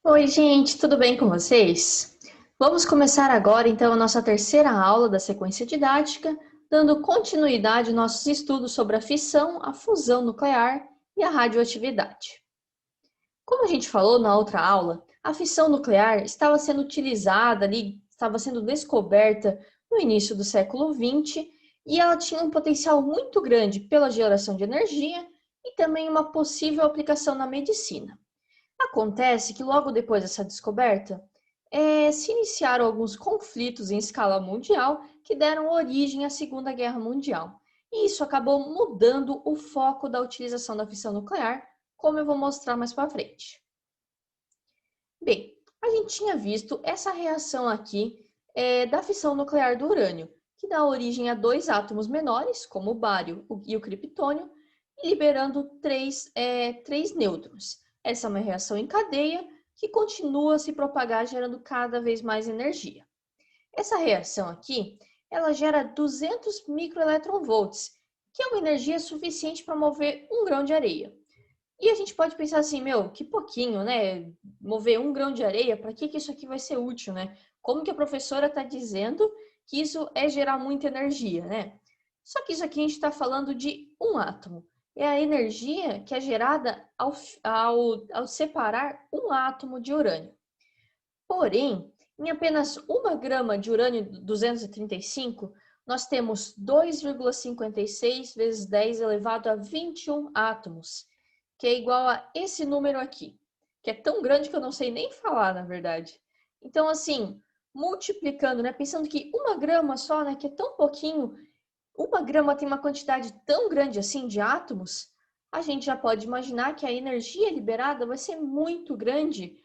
Oi, gente, tudo bem com vocês? Vamos começar agora, então, a nossa terceira aula da sequência didática, dando continuidade aos nossos estudos sobre a fissão, a fusão nuclear e a radioatividade. Como a gente falou na outra aula, a fissão nuclear estava sendo utilizada ali, estava sendo descoberta no início do século XX e ela tinha um potencial muito grande pela geração de energia e também uma possível aplicação na medicina. Acontece que logo depois dessa descoberta, se iniciaram alguns conflitos em escala mundial que deram origem à Segunda Guerra Mundial. E isso acabou mudando o foco da utilização da fissão nuclear, como eu vou mostrar mais para frente. Bem, a gente tinha visto essa reação aqui da fissão nuclear do urânio, que dá origem a dois átomos menores, como o bário e o criptônio, liberando três nêutrons. Essa é uma reação em cadeia que continua a se propagar, gerando cada vez mais energia. Essa reação aqui, ela gera 200 microelectronvolts, que é uma energia suficiente para mover um grão de areia. E a gente pode pensar assim, meu, que pouquinho, né? Mover um grão de areia, para que isso aqui vai ser útil, né? Como que a professora está dizendo que isso é gerar muita energia, né? Só que isso aqui a gente está falando de um átomo. É a energia que é gerada ao separar um átomo de urânio. Porém, em apenas 1 grama de urânio 235, nós temos 2,56 vezes 10 elevado a 21 átomos, que é igual a esse número aqui, que é tão grande que eu não sei nem falar, na verdade. Então, assim, multiplicando, né, pensando que 1 grama só, né, que é tão pouquinho, 1 grama tem uma quantidade tão grande assim de átomos, a gente já pode imaginar que a energia liberada vai ser muito grande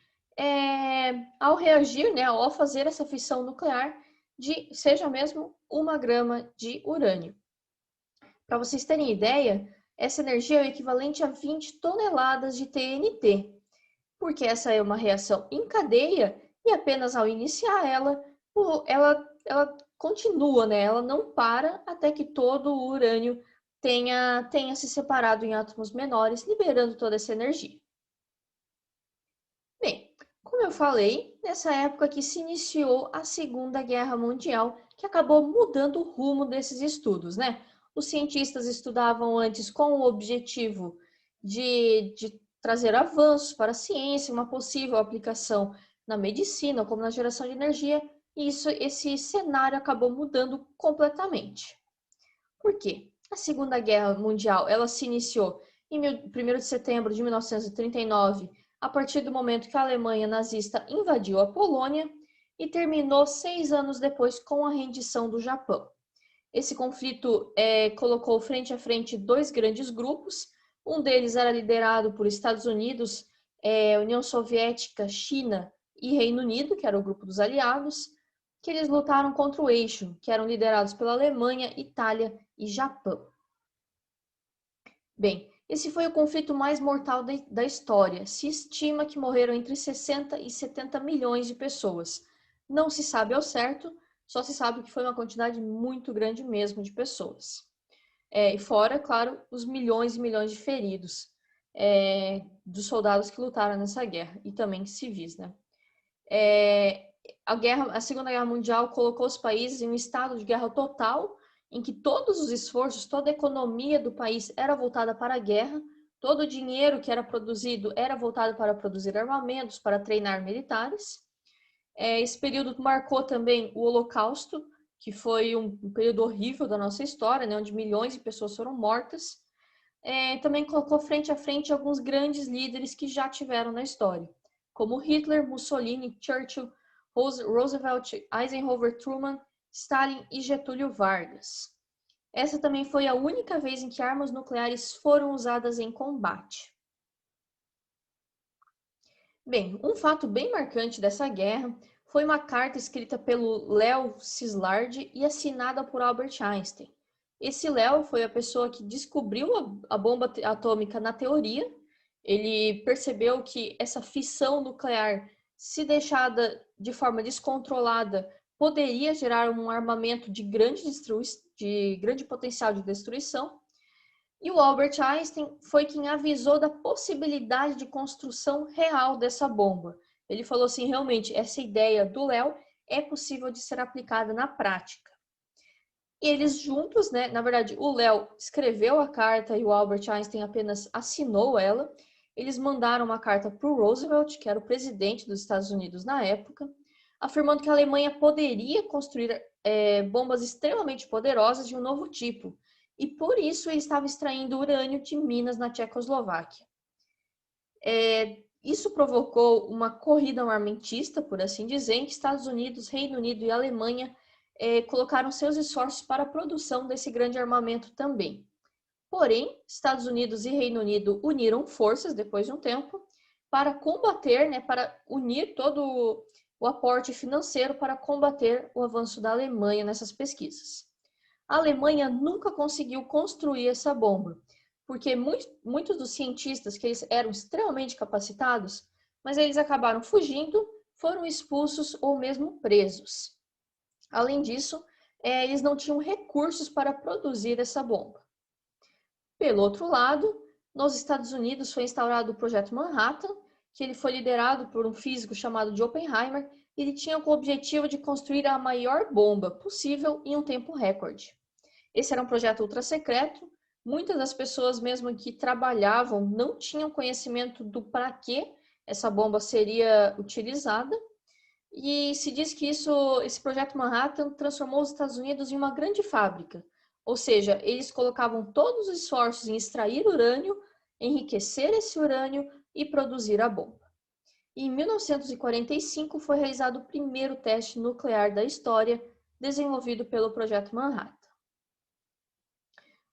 ao reagir, né, ao fazer essa fissão nuclear seja mesmo 1 grama de urânio. Para vocês terem ideia, essa energia é o equivalente a 20 toneladas de TNT, porque essa é uma reação em cadeia e apenas ao iniciar ela continua, né? Ela não para até que todo o urânio tenha se separado em átomos menores, liberando toda essa energia. Bem, como eu falei, nessa época que se iniciou a Segunda Guerra Mundial, que acabou mudando o rumo desses estudos, né? Os cientistas estudavam antes com o objetivo de trazer avanços para a ciência, uma possível aplicação na medicina, como na geração de energia, e esse cenário acabou mudando completamente. Por quê? A Segunda Guerra Mundial, ela se iniciou em 1º de setembro de 1939, a partir do momento que a Alemanha nazista invadiu a Polônia e terminou 6 anos depois com a rendição do Japão. Esse conflito colocou frente a frente dois grandes grupos. Um deles era liderado por Estados Unidos, União Soviética, China e Reino Unido, que era o grupo dos aliados, que eles lutaram contra o eixo, que eram liderados pela Alemanha, Itália e Japão. Bem, esse foi o conflito mais mortal da história. Se estima que morreram entre 60 e 70 milhões de pessoas. Não se sabe ao certo, só se sabe que foi uma quantidade muito grande mesmo de pessoas. E fora, claro, os milhões e milhões de feridos dos soldados que lutaram nessa guerra, e também civis, né? A Segunda Guerra Mundial colocou os países em um estado de guerra total, em que todos os esforços, toda a economia do país era voltada para a guerra, todo o dinheiro que era produzido era voltado para produzir armamentos, para treinar militares. Esse período marcou também o Holocausto, que foi um período horrível da nossa história, né, onde milhões de pessoas foram mortas. Também colocou frente a frente alguns grandes líderes que já tiveram na história, como Hitler, Mussolini, Churchill, Roosevelt, Eisenhower, Truman, Stalin e Getúlio Vargas. Essa também foi a única vez em que armas nucleares foram usadas em combate. Bem, um fato bem marcante dessa guerra foi uma carta escrita pelo Leo Szilard e assinada por Albert Einstein. Esse Leo foi a pessoa que descobriu a bomba atômica na teoria. Ele percebeu que essa fissão nuclear, se deixada de forma descontrolada, poderia gerar um armamento de grande potencial de destruição. E o Albert Einstein foi quem avisou da possibilidade de construção real dessa bomba. Ele falou assim, realmente, essa ideia do Léo é possível de ser aplicada na prática. E eles juntos, né, na verdade, o Léo escreveu a carta e o Albert Einstein apenas assinou ela. Eles mandaram uma carta para o Roosevelt, que era o presidente dos Estados Unidos na época, afirmando que a Alemanha poderia construir bombas extremamente poderosas de um novo tipo, e por isso ele estava extraindo urânio de minas na Tchecoslováquia. Isso provocou uma corrida armamentista, por assim dizer, em que Estados Unidos, Reino Unido e Alemanha colocaram seus esforços para a produção desse grande armamento também. Porém, Estados Unidos e Reino Unido uniram forças depois de um tempo para combater, né, para unir todo o aporte financeiro para combater o avanço da Alemanha nessas pesquisas. A Alemanha nunca conseguiu construir essa bomba, porque muitos dos cientistas que eles eram extremamente capacitados, mas eles acabaram fugindo, foram expulsos ou mesmo presos. Além disso, eles não tinham recursos para produzir essa bomba. Pelo outro lado, nos Estados Unidos foi instaurado o Projeto Manhattan, que ele foi liderado por um físico chamado de Oppenheimer, e ele tinha como objetivo de construir a maior bomba possível em um tempo recorde. Esse era um projeto ultra secreto, muitas das pessoas mesmo que trabalhavam não tinham conhecimento do para que essa bomba seria utilizada, e se diz que esse projeto Manhattan transformou os Estados Unidos em uma grande fábrica. Ou seja, eles colocavam todos os esforços em extrair urânio, enriquecer esse urânio e produzir a bomba. E em 1945 foi realizado o primeiro teste nuclear da história, desenvolvido pelo Projeto Manhattan.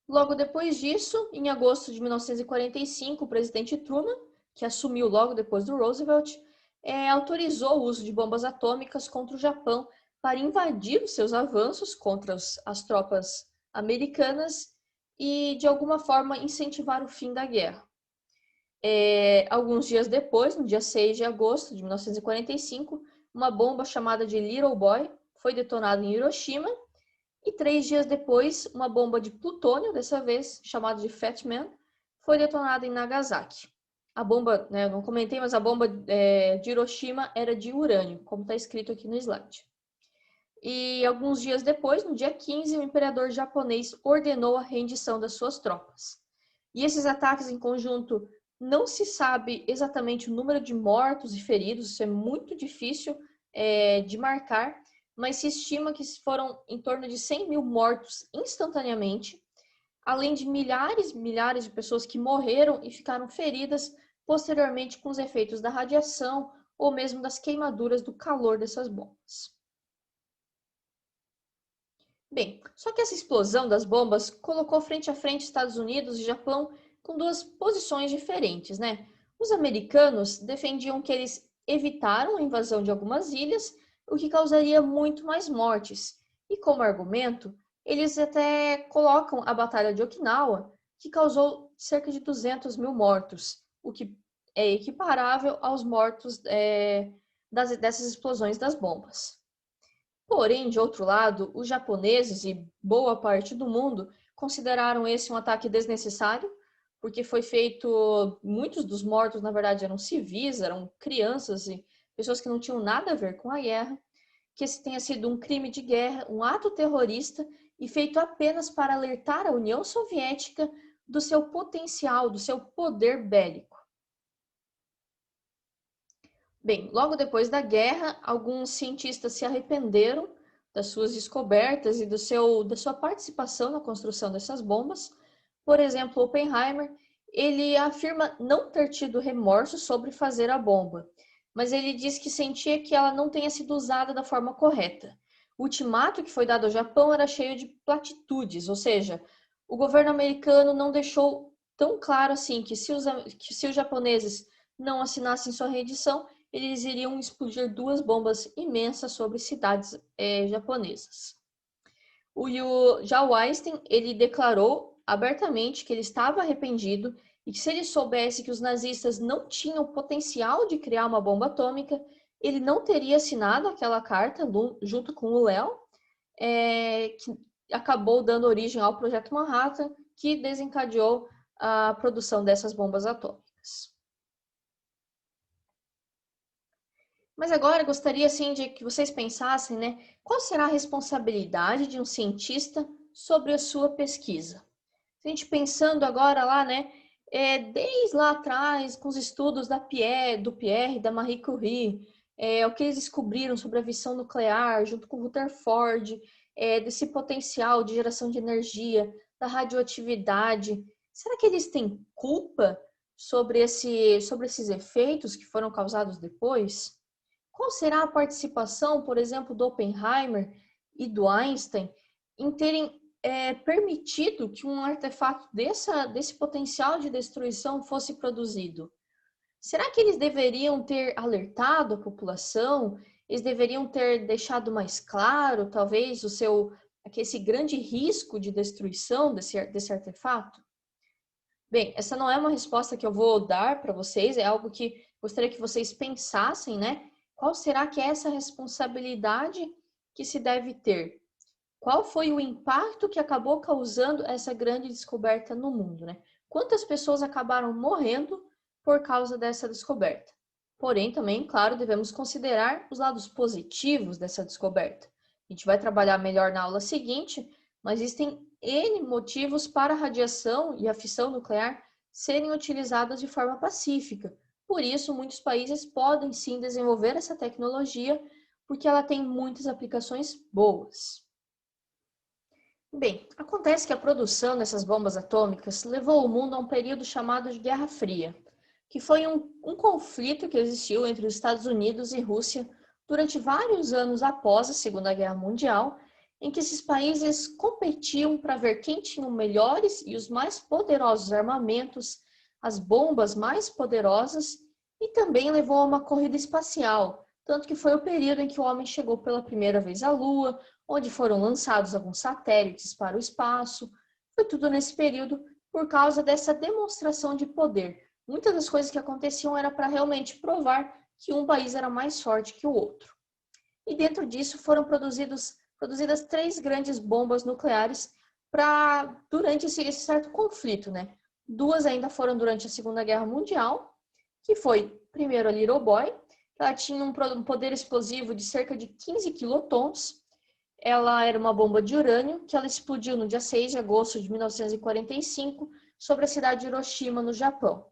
Logo depois disso, em agosto de 1945, o presidente Truman, que assumiu logo depois do Roosevelt, autorizou o uso de bombas atômicas contra o Japão para invadir os seus avanços contra as tropas americanas e, de alguma forma, incentivar o fim da guerra. Alguns dias depois, no dia 6 de agosto de 1945, uma bomba chamada de Little Boy foi detonada em Hiroshima e 3 dias depois, uma bomba de plutônio, dessa vez chamada de Fat Man, foi detonada em Nagasaki. A bomba, né, eu não comentei, mas a bomba de Hiroshima era de urânio, como está escrito aqui no slide. E alguns dias depois, no dia 15, o imperador japonês ordenou a rendição das suas tropas. E esses ataques em conjunto, não se sabe exatamente o número de mortos e feridos, isso é muito difícil de marcar, mas se estima que foram em torno de 100 mil mortos instantaneamente, além de milhares de pessoas que morreram e ficaram feridas posteriormente com os efeitos da radiação ou mesmo das queimaduras do calor dessas bombas. Bem, só que essa explosão das bombas colocou frente a frente Estados Unidos e Japão com duas posições diferentes, né? Os americanos defendiam que eles evitaram a invasão de algumas ilhas, o que causaria muito mais mortes. E como argumento, eles até colocam a Batalha de Okinawa, que causou cerca de 200 mil mortos, o que é equiparável aos mortos dessas explosões das bombas. Porém, de outro lado, os japoneses e boa parte do mundo consideraram esse um ataque desnecessário, porque foi feito, muitos dos mortos, na verdade, eram civis, eram crianças e pessoas que não tinham nada a ver com a guerra, que esse tenha sido um crime de guerra, um ato terrorista e feito apenas para alertar a União Soviética do seu potencial, do seu poder bélico. Bem, logo depois da guerra, alguns cientistas se arrependeram das suas descobertas e da sua participação na construção dessas bombas. Por exemplo, Oppenheimer, ele afirma não ter tido remorso sobre fazer a bomba, mas ele diz que sentia que ela não tenha sido usada da forma correta. O ultimato que foi dado ao Japão era cheio de platitudes, ou seja, o governo americano não deixou tão claro assim que se os japoneses não assinassem sua rendição, eles iriam explodir duas bombas imensas sobre cidades japonesas. Já o Einstein, ele declarou abertamente que ele estava arrependido e que se ele soubesse que os nazistas não tinham potencial de criar uma bomba atômica, ele não teria assinado aquela carta junto com o Léo, que acabou dando origem ao Projeto Manhattan, que desencadeou a produção dessas bombas atômicas. Mas agora eu gostaria assim de que vocês pensassem, né, qual será a responsabilidade de um cientista sobre a sua pesquisa? Se a gente pensando agora lá, né, desde lá atrás, com os estudos do Pierre, da Marie Curie, o que eles descobriram sobre a fissão nuclear, junto com Rutherford, desse potencial de geração de energia, da radioatividade, será que eles têm culpa sobre esses efeitos que foram causados depois? Qual será a participação, por exemplo, do Oppenheimer e do Einstein em terem permitido que um artefato desse potencial de destruição fosse produzido? Será que eles deveriam ter alertado a população? Eles deveriam ter deixado mais claro, talvez, esse grande risco de destruição desse artefato? Bem, essa não é uma resposta que eu vou dar para vocês, é algo que gostaria que vocês pensassem, né? Qual será que é essa responsabilidade que se deve ter? Qual foi o impacto que acabou causando essa grande descoberta no mundo, né? Quantas pessoas acabaram morrendo por causa dessa descoberta? Porém, também, claro, devemos considerar os lados positivos dessa descoberta. A gente vai trabalhar melhor na aula seguinte, mas existem N motivos para a radiação e a fissão nuclear serem utilizadas de forma pacífica. Por isso, muitos países podem sim desenvolver essa tecnologia, porque ela tem muitas aplicações boas. Bem, acontece que a produção dessas bombas atômicas levou o mundo a um período chamado de Guerra Fria, que foi um conflito que existiu entre os Estados Unidos e Rússia durante vários anos após a Segunda Guerra Mundial, em que esses países competiam para ver quem tinha os melhores e os mais poderosos armamentos, as bombas mais poderosas, e também levou a uma corrida espacial, tanto que foi o período em que o homem chegou pela primeira vez à Lua, onde foram lançados alguns satélites para o espaço. Foi tudo nesse período por causa dessa demonstração de poder. Muitas das coisas que aconteciam era para realmente provar que um país era mais forte que o outro. E dentro disso foram produzidas 3 grandes bombas nucleares durante esse certo conflito, né? 2 ainda foram durante a Segunda Guerra Mundial, que foi primeiro a Little Boy, ela tinha um poder explosivo de cerca de 15 quilotons. Ela era uma bomba de urânio que ela explodiu no dia 6 de agosto de 1945 sobre a cidade de Hiroshima, no Japão.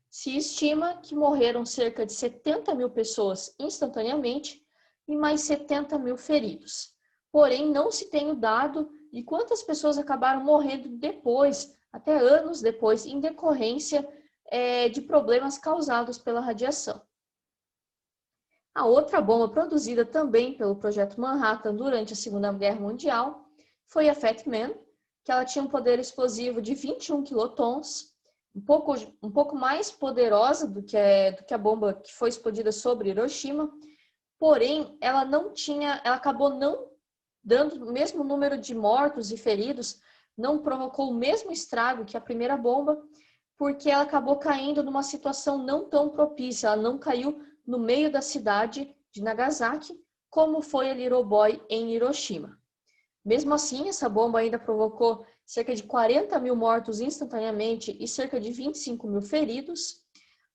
Se estima que morreram cerca de 70 mil pessoas instantaneamente e mais 70 mil feridos. Porém, não se tem o dado de quantas pessoas acabaram morrendo depois, até anos depois, em decorrência de problemas causados pela radiação. A outra bomba produzida também pelo Projeto Manhattan durante a Segunda Guerra Mundial foi a Fat Man, que ela tinha um poder explosivo de 21 quilotons, um pouco mais poderosa do que a bomba que foi explodida sobre Hiroshima, porém ela acabou não dando o mesmo número de mortos e feridos, não provocou o mesmo estrago que a primeira bomba, porque ela acabou caindo numa situação não tão propícia, ela não caiu no meio da cidade de Nagasaki, como foi a Little Boy em Hiroshima. Mesmo assim, essa bomba ainda provocou cerca de 40 mil mortos instantaneamente e cerca de 25 mil feridos.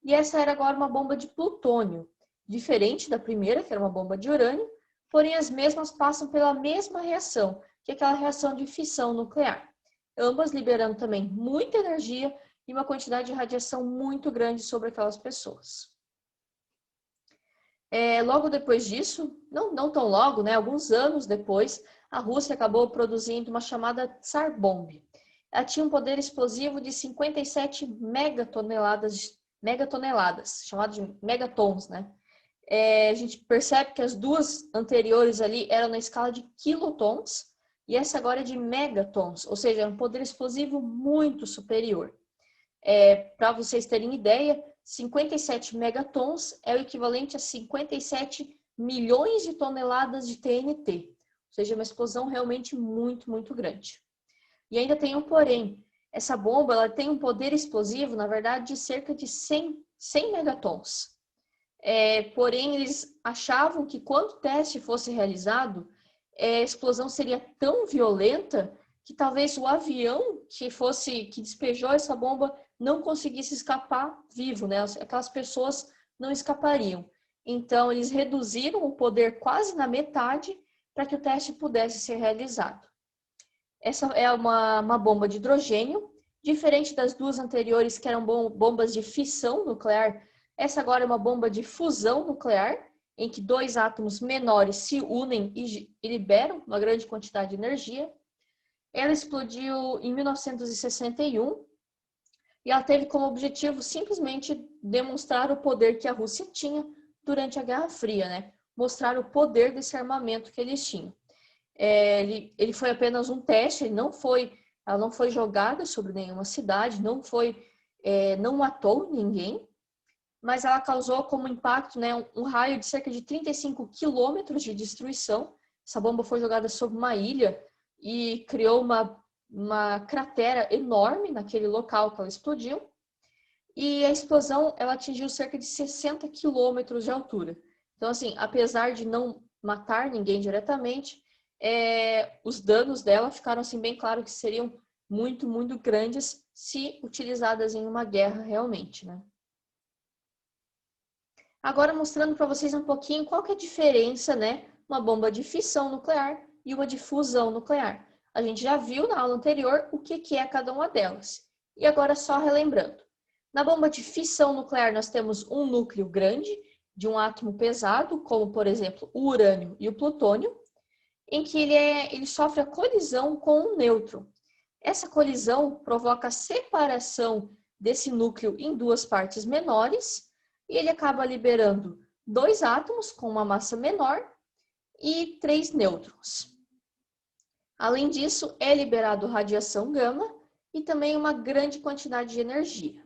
E essa era agora uma bomba de plutônio, diferente da primeira, que era uma bomba de urânio, porém as mesmas passam pela mesma reação, que é aquela reação de fissão nuclear. Ambas liberando também muita energia e uma quantidade de radiação muito grande sobre aquelas pessoas. Logo depois disso, não tão logo, né, alguns anos depois, a Rússia acabou produzindo uma chamada Tsar Bomb. Ela tinha um poder explosivo de 57 megatoneladas, chamado de megatons, né? A gente percebe que as duas anteriores ali eram na escala de quilotons, e essa agora é de megatons, ou seja, é um poder explosivo muito superior. Para vocês terem ideia, 57 megatons é o equivalente a 57 milhões de toneladas de TNT, ou seja, uma explosão realmente muito, muito grande. E ainda tem um porém, essa bomba ela tem um poder explosivo, na verdade, de cerca de 100 megatons. Porém, eles achavam que quando o teste fosse realizado, a explosão seria tão violenta que talvez o avião que despejou essa bomba não conseguisse escapar vivo, né? Aquelas pessoas não escapariam. Então, eles reduziram o poder quase na metade para que o teste pudesse ser realizado. Essa é uma bomba de hidrogênio, diferente das duas anteriores que eram bombas de fissão nuclear. Essa agora é uma bomba de fusão nuclear, em que dois átomos menores se unem e liberam uma grande quantidade de energia. Ela explodiu em 1961 e ela teve como objetivo simplesmente demonstrar o poder que a Rússia tinha durante a Guerra Fria, né? Mostrar o poder desse armamento que eles tinham. Ele foi apenas um teste, ela não foi jogada sobre nenhuma cidade, não matou ninguém, mas ela causou como impacto, né, um raio de cerca de 35 quilômetros de destruição. Essa bomba foi jogada sobre uma ilha e criou uma cratera enorme naquele local que ela explodiu. E a explosão, ela atingiu cerca de 60 quilômetros de altura. Então, assim, apesar de não matar ninguém diretamente, os danos dela ficaram assim bem claro que seriam muito, muito grandes se utilizadas em uma guerra realmente, né? Agora mostrando para vocês um pouquinho qual que é a diferença, né? Uma bomba de fissão nuclear e uma de fusão nuclear. A gente já viu na aula anterior o que é cada uma delas. E agora só relembrando. Na bomba de fissão nuclear nós temos um núcleo grande de um átomo pesado, como por exemplo o urânio e o plutônio, em que ele sofre a colisão com um nêutron. Essa colisão provoca a separação desse núcleo em duas partes menores e ele acaba liberando dois átomos com uma massa menor e três nêutrons. Além disso, é liberado radiação gama e também uma grande quantidade de energia.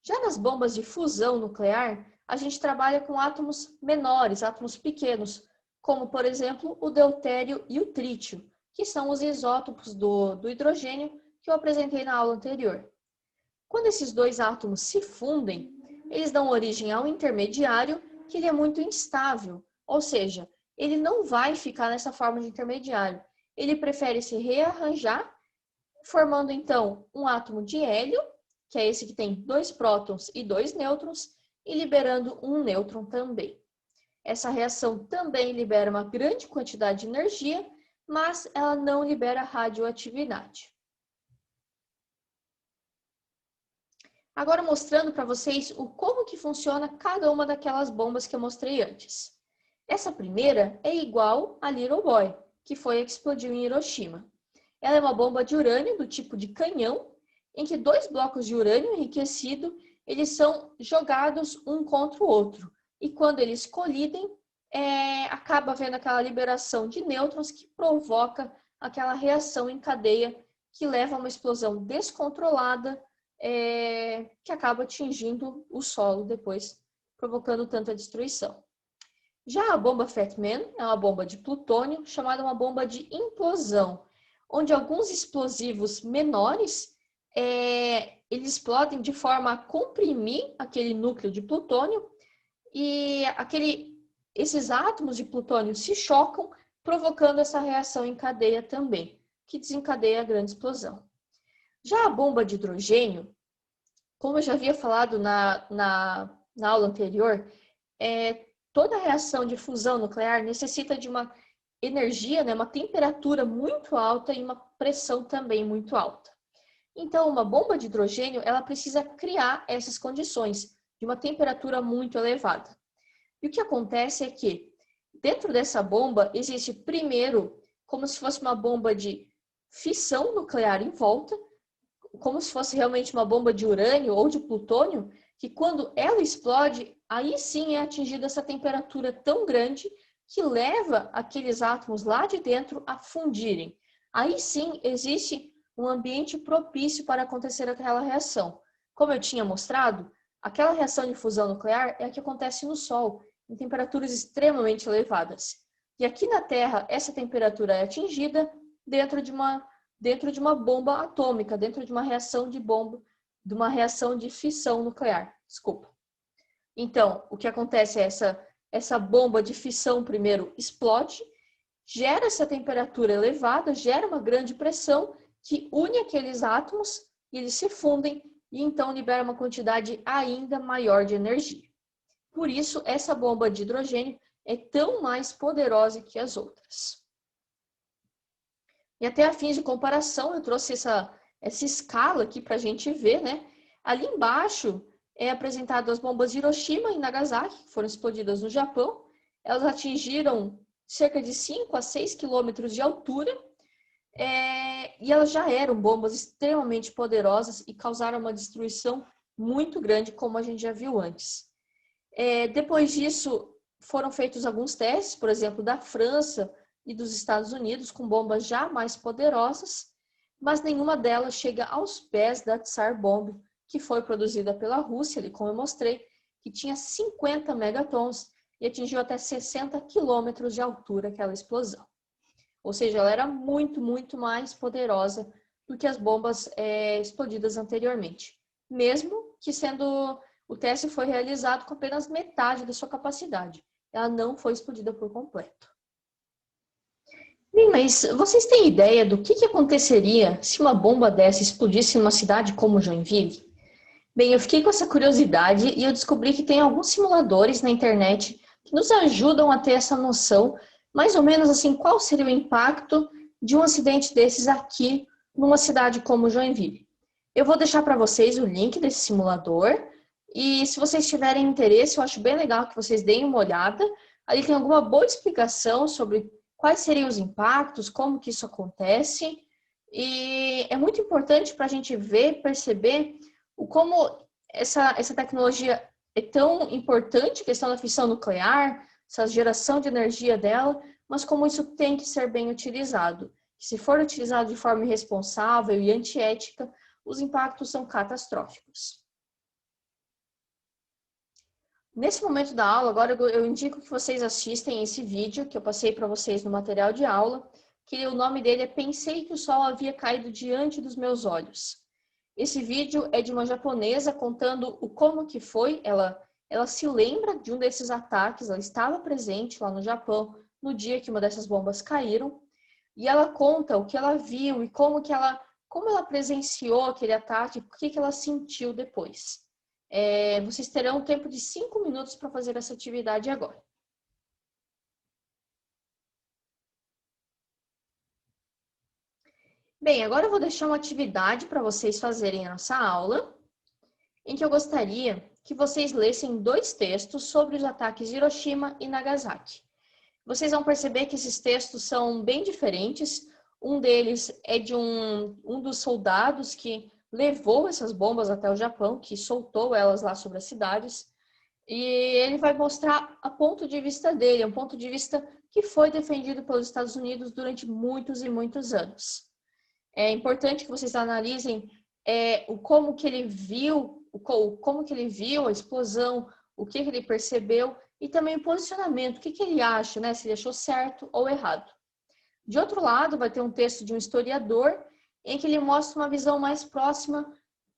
Já nas bombas de fusão nuclear, a gente trabalha com átomos menores, átomos pequenos, como, por exemplo, o deutério e o trítio, que são os isótopos do hidrogênio que eu apresentei na aula anterior. Quando esses dois átomos se fundem, eles dão origem a um intermediário que ele é muito instável, ou seja, ele não vai ficar nessa forma de intermediário. Ele prefere se rearranjar, formando então um átomo de hélio, que é esse que tem dois prótons e dois nêutrons, e liberando um nêutron também. Essa reação também libera uma grande quantidade de energia, mas ela não libera radioatividade. Agora mostrando para vocês como que funciona cada uma daquelas bombas que eu mostrei antes. Essa primeira é igual a Little Boy, que foi a que explodiu em Hiroshima. Ela é uma bomba de urânio do tipo de canhão, em que dois blocos de urânio enriquecido, eles são jogados um contra o outro. E quando eles colidem, acaba havendo aquela liberação de nêutrons que provoca aquela reação em cadeia que leva a uma explosão descontrolada, que acaba atingindo o solo depois, provocando tanta destruição. Já a bomba Fat Man é uma bomba de plutônio, chamada uma bomba de implosão, onde alguns explosivos menores eles explodem de forma a comprimir aquele núcleo de plutônio e esses átomos de plutônio se chocam, provocando essa reação em cadeia também, que desencadeia a grande explosão. Já a bomba de hidrogênio, como eu já havia falado na aula anterior, toda reação de fusão nuclear necessita de uma energia, né, uma temperatura muito alta e uma pressão também muito alta. Então, uma bomba de hidrogênio, ela precisa criar essas condições de uma temperatura muito elevada. E o que acontece é que, dentro dessa bomba, existe primeiro como se fosse uma bomba de fissão nuclear em volta, como se fosse realmente uma bomba de urânio ou de plutônio, que quando ela explode, aí sim é atingida essa temperatura tão grande que leva aqueles átomos lá de dentro a fundirem. Aí sim existe um ambiente propício para acontecer aquela reação. Como eu tinha mostrado, aquela reação de fusão nuclear é a que acontece no Sol, em temperaturas extremamente elevadas. E aqui na Terra, essa temperatura é atingida dentro de uma bomba atômica, dentro de uma reação de bomba, de uma reação de fissão nuclear. Desculpa. Então, o que acontece é essa bomba de fissão primeiro explode, gera essa temperatura elevada, gera uma grande pressão que une aqueles átomos e eles se fundem e então libera uma quantidade ainda maior de energia. Por isso, essa bomba de hidrogênio é tão mais poderosa que as outras. E até a fins de comparação, eu trouxe essa escala aqui para a gente ver, né? Ali embaixo é apresentado as bombas de Hiroshima e Nagasaki, que foram explodidas no Japão. Elas atingiram cerca de 5 a 6 quilômetros de altura, e elas já eram bombas extremamente poderosas e causaram uma destruição muito grande, como a gente já viu antes. Depois disso, foram feitos alguns testes, por exemplo, da França e dos Estados Unidos, com bombas já mais poderosas, mas nenhuma delas chega aos pés da Tsar Bomb, que foi produzida pela Rússia, ali como eu mostrei, que tinha 50 megatons e atingiu até 60 quilômetros de altura aquela explosão. Ou seja, ela era muito, muito mais poderosa do que as bombas explodidas anteriormente. Mesmo que o teste foi realizado com apenas metade da sua capacidade. Ela não foi explodida por completo. Bem, mas vocês têm ideia do que aconteceria se uma bomba dessa explodisse numa cidade como Joinville? Bem, eu fiquei com essa curiosidade e eu descobri que tem alguns simuladores na internet que nos ajudam a ter essa noção, mais ou menos assim, qual seria o impacto de um acidente desses aqui numa cidade como Joinville. Eu vou deixar para vocês o link desse simulador e se vocês tiverem interesse, eu acho bem legal que vocês deem uma olhada. Ali tem alguma boa explicação sobre quais seriam os impactos, como que isso acontece. E é muito importante para a gente ver, perceber como essa tecnologia é tão importante, a questão da fissão nuclear, essa geração de energia dela, mas como isso tem que ser bem utilizado. Se for utilizado de forma irresponsável e antiética, os impactos são catastróficos. Nesse momento da aula, agora eu indico que vocês assistem esse vídeo que eu passei para vocês no material de aula, que o nome dele é Pensei que o Sol havia caído diante dos meus olhos. Esse vídeo é de uma japonesa contando como que foi, ela se lembra de um desses ataques, ela estava presente lá no Japão no dia que uma dessas bombas caíram, e ela conta o que ela viu e como ela presenciou aquele ataque, o que ela sentiu depois. Vocês terão um tempo de 5 minutos para fazer essa atividade agora. Bem, agora eu vou deixar uma atividade para vocês fazerem a nossa aula, em que eu gostaria que vocês lessem 2 textos sobre os ataques de Hiroshima e Nagasaki. Vocês vão perceber que esses textos são bem diferentes. Um deles é de um dos soldados que levou essas bombas até o Japão, que soltou elas lá sobre as cidades. E ele vai mostrar a ponto de vista dele, um ponto de vista que foi defendido pelos Estados Unidos durante muitos e muitos anos. É importante que vocês analisem como que ele viu, como que ele viu a explosão, o que ele percebeu e também o posicionamento, o que ele acha, né? Se ele achou certo ou errado. De outro lado, vai ter um texto de um historiador em que ele mostra uma visão mais próxima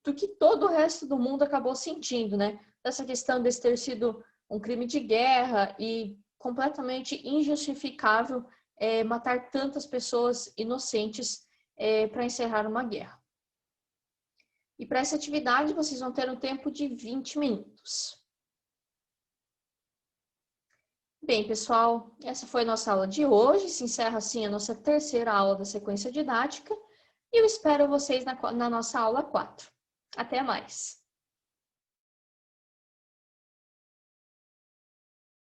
do que todo o resto do mundo acabou sentindo, né? Dessa questão de ter sido um crime de guerra e completamente injustificável matar tantas pessoas inocentes para encerrar uma guerra. E para essa atividade, vocês vão ter um tempo de 20 minutos. Bem, pessoal, essa foi a nossa aula de hoje. Se encerra assim a nossa terceira aula da sequência didática. E eu espero vocês na nossa aula 4. Até mais!